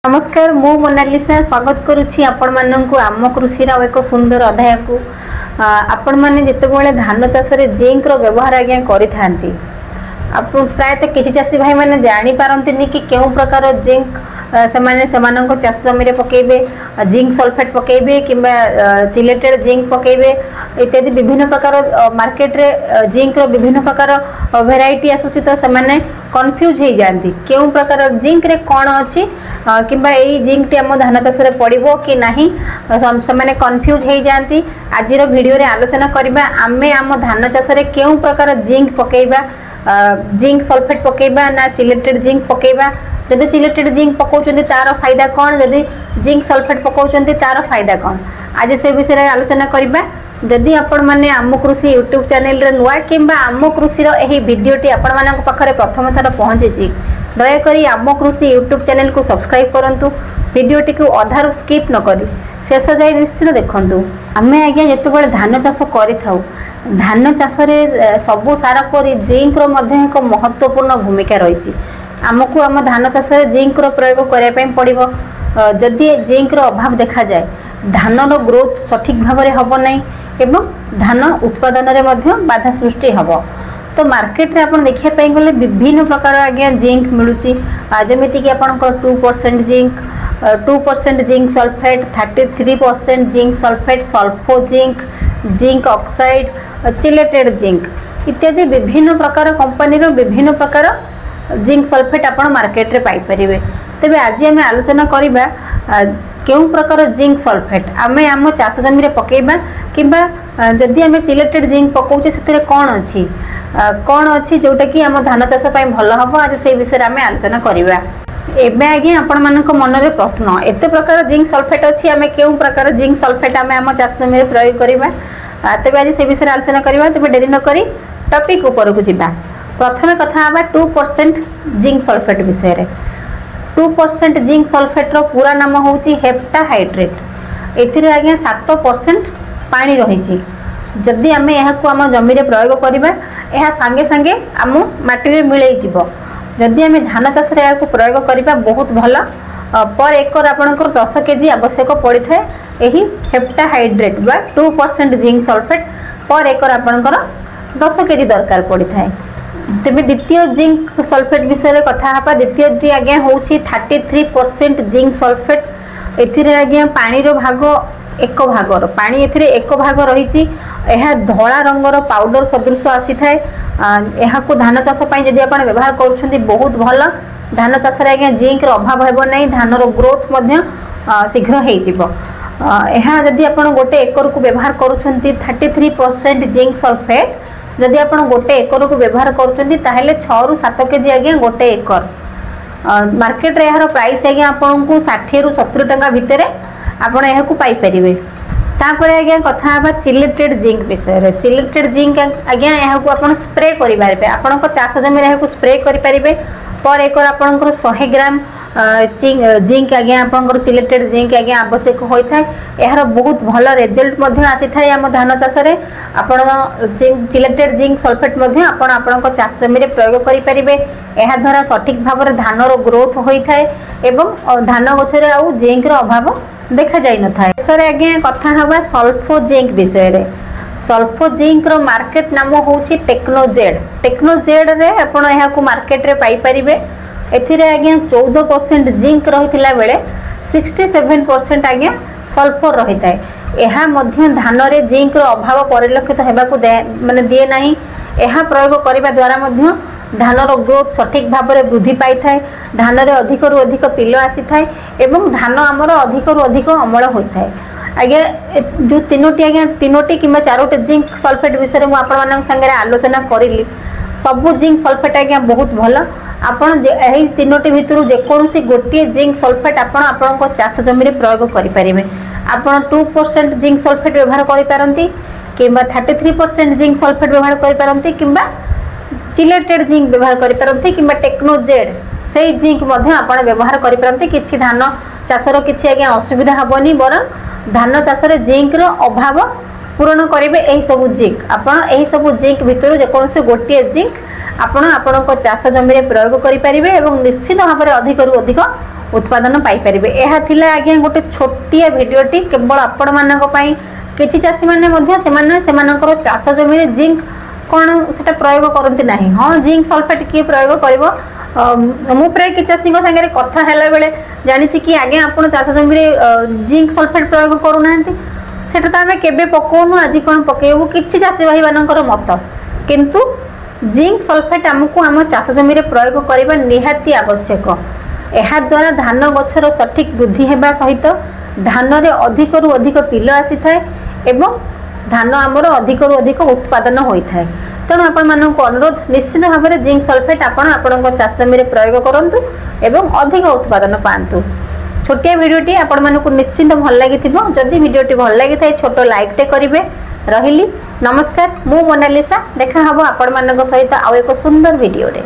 नमस्कार मु मोनालिसा स्वागत करुच्ची आपण मानक आम कृषि एक सुंदर अध्याय को आपण मैंने जिते धान चाष जिंक व्यवहार आज्ञा करि प्रायतः किसी चाषी भाई मैंने जानी पारंती कि केउ प्रकार जिंक से चाष जमी पकेबे जिंक सल्फेट पकेबे किंबा चिलेटेड जिंक पकेबे इत्यादि विभिन्न प्रकार मार्केट रे जिंक रो विभिन्न प्रकार वेराइटी आसुची तो से कन्फ्यूज हो जाती केउ प्रकार जिंक रे कौन अच्छी किंबा यही जिंक टी आम धान चाष पड़ो कि नहीं से कन्फ्यूज हो जाती। आज वीडियो रे आलोचना करबा आमे आम धान चाष केउ प्रकार जिंक पकेबा जिंक सल्फेट पकेबा ना चिलेटेड जिंक पकेबा जदि चिलेटेड जिंक पकाउछन्ती तार फायदा कौन जदि जिंक सल्फेट पकाउछन्ती तार फायदा कौन आज से विषय आलोचना करबा। जदि आपण माने आम कृषि यूट्यूब चैनल रे नुआ किंबा आम कृषि रो एही वीडियोटी आपण मानक पाखरे प्रथम थर पहुंचीची दयाकरी आम कृषि यूट्यूब चैनल को सब्सक्राइब करंतु वीडियोटी को अधार स्किप न करी शेष जाए निश्चित देखंतु। आमे आज्ञा जेतेबेले धान चाष करिथाउ धान चाष रे सबु सारा परि जिंक रो मध्ये एक महत्वपूर्ण भूमिका रही आमको आम धान चाष जिंक रो प्रयोग करने पे पड़ो जदि जिंक रो अभाव देखा जाए धान रो ग्रोथ सठिक भाव में हम नहीं एवं धान उत्पादन रे मध्य बाधा सृष्टि हम तो मार्केट रे आपण देखिया पई गले विभिन्न प्रकार आज्ञा जिंक मिलुची जेमिति कि आपण 2% zinc 2% zinc sulphate 33% zinc sulphate sulpho zinc zinc oxide chelated zinc इत्यादि विभिन्न प्रकार कंपनी रो विभिन्न प्रकार जिंक सल्फेट आपण मार्केट रे पाई परिबे। तबे आज आम आलोचना करिबा केउ प्रकार जिंक सल्फेट आमे आम चाष जमी रे पकेबा किंबा जदि आमे चिलेटेड जिंक पकाउचे सेतरे कौन अच्छी जोटा कि आम धान चाष पई भल हबो आज से विषय आमे आलोचना करिबा। एबे आगे आपण मानक मन रे प्रश्न एते प्रकार जिंक सल्फेट अछि आमे केउ प्रकार जिंक सल्फेट आमे आम चाष जमी रे प्रयोग करिबा तबे आज से विषय आलोचना करिबा। तबे डेरी न करी टॉपिक ऊपर को जिबा। प्रथम कथा आबा 2% जिंक सल्फेट विषय रे 2% जिंक सल्फेट रो पूरा नाम होची हेप्टाहाइड्रेट एथिरे आज्ञा 7% पानी रही जदि आमे यह को आम जमी रे प्रयोग करिबा यह सांगे सांगे आम माटी रे मिलई जिवो जदि आमे धान चाष रे को प्रयोग करिबा बहुत भल पर एकर आपनकर 10 केजी आवश्यक पड़ी थाए एही हेप्टाहाइड्रेट बा 2% जिंक सल्फेट पर एकर आपनकर 10 केजी दरकार पड़ी थाए। तेज द्वितीय जिंक सल्फेट विषय कथा हाँ द्वितीय आज्ञा हूँ 33% जिंक सल्फेट एथिरे आज्ञा पानी रो भाग एक भागर पानी एथिरे एक भाग रही धला रंगर पाउडर सदृश आसी थाए यह धान चाष जदि आप व्यवहार कर बहुत भल धान चाष आज्ञा जिंक अभाव हेब नहीं धान रो ग्रोथ शीघ्र हो जदि आप गोटे एकर को व्यवहार कर 33% जिंक सल्फेट जदि आप गोटे एकर को व्यवहार करुँच 6 ରୁ 7 केजी आज्ञा गोटे एकर मार्केट रे यार प्राइस आज्ञा आपन को 60 ରୁ 70 टंका भितर आपण यह को पाई परिबे। तापर आज्ञा कथा बा चिलेटेड जिंक विषय रे चिलेटेड जिंक आज्ञा यह को आपण स्प्रे करि पारिबे आपण को चाष जमी रे को स्प्रे करि पारिबे पर एकर आपण को 100 ग्राम जिंक आज्ञा आप चिलेटेड जिंक आज्ञा आवश्यक होता है यार बहुत भल रिजल्ट आसी थाए आम धान चाष चिलेटेड जिंक सल्फेट आपण चाष जमी प्रयोग करें यह द्वारा सठिक भाव में धान ग्रोथ होता है एवं धान गचर आउ जिंक अभाव देखा जाई न थाए। सर आज्ञा कथा हवा सल्फो जिंक विषय रे सल्फो जिंक रो मार्केट नाम होची टेक्नोजेड रे आपण यह को मार्केट रे पाई परिबे एथिरे आज्ञा 14% जिंक रही बेले 67% आज्ञा सल्फर रही है यह धान रे जिंक रो अभाव परिलक्षित होगाकू माने दिए नहीं यह प्रयोग करने द्वारा धान रो ग्रोथ सठिक भाव में वृद्धि पाई थाए धान रे अधिक रु अधिक पिल आसी थाए एवं धान आमर अधिक रु अधिक अमल होता है। आज्ञा जो तीनोटी किंबा 4टी जिंक सल्फेट विषय में आपण संगे आलोचना करी सबू जिंक सल्फेट आज्ञा बहुत भल आपण यही तीनोटी भितर जेकोसी गोटे जिंक सल्फेट आपण चाष जमी प्रयोग करें आपण 2% जिंक सल्फेट व्यवहार करें किंबा 33% जिंक सल्फेट व्यवहार करें किंबा चिलेटेड जिंक व्यवहार करें किंबा टेक्नोजेड से जिंक आपण व्यवहार करें किसी धान चाषर किसी आज्ञा असुविधा हेनी बरं धान चाष जिंक अभाव पूरण करेंगे यही सब जिंक आप सब जिंक भितर जेकोसी गोटे जिंक आपण आपणको चाष जमी प्रयोग करेंगे और निश्चित भाव में अधिक रु अधिक उत्पादन पाइपर। यह थिला आज्ञा गोटे छोटिया भिडटी केवल आपण मानी किसी चाषी मैंने चाष जमी जिंक कौन से प्रयोग करती ना। हाँ जिंक सल्फेट किए प्रयोग कर मु प्राय कि चाषी सागर कथा है बेले जानी कि आगे आप चाष जमी जिंक सल्फेट प्रयोग करूना सेटा तो आम के पकाउनु आज कौन पकेबू कि चाषी भाई मान मत किंतु जिंक सल्फेट आमको आम चाष जमी प्रयोग करने निहाती आवश्यक। यह द्वारा धान गछर सठिक वृद्धि होगा सहित धान रे अधिक रु अधिक पिल आसी थाए एवं धान आमर अधिक रु अधिक उत्पादन होता है। तेणु आपण मानक अनुरोध निश्चित भाव में जिंक सल्फेट आपण चाष जमी प्रयोग करूँ एवं अधिक उत्पादन पातु। छोटिया भिडियोटी आपण मानक निश्चिंत भल लगी जदि भिडियोटी भल लगी था छोट लाइकटे करेंगे। रही नमस्कार, मु मोनालिसा, देखा हम आपण मान सहित आउ एक सुंदर भिडियो रे।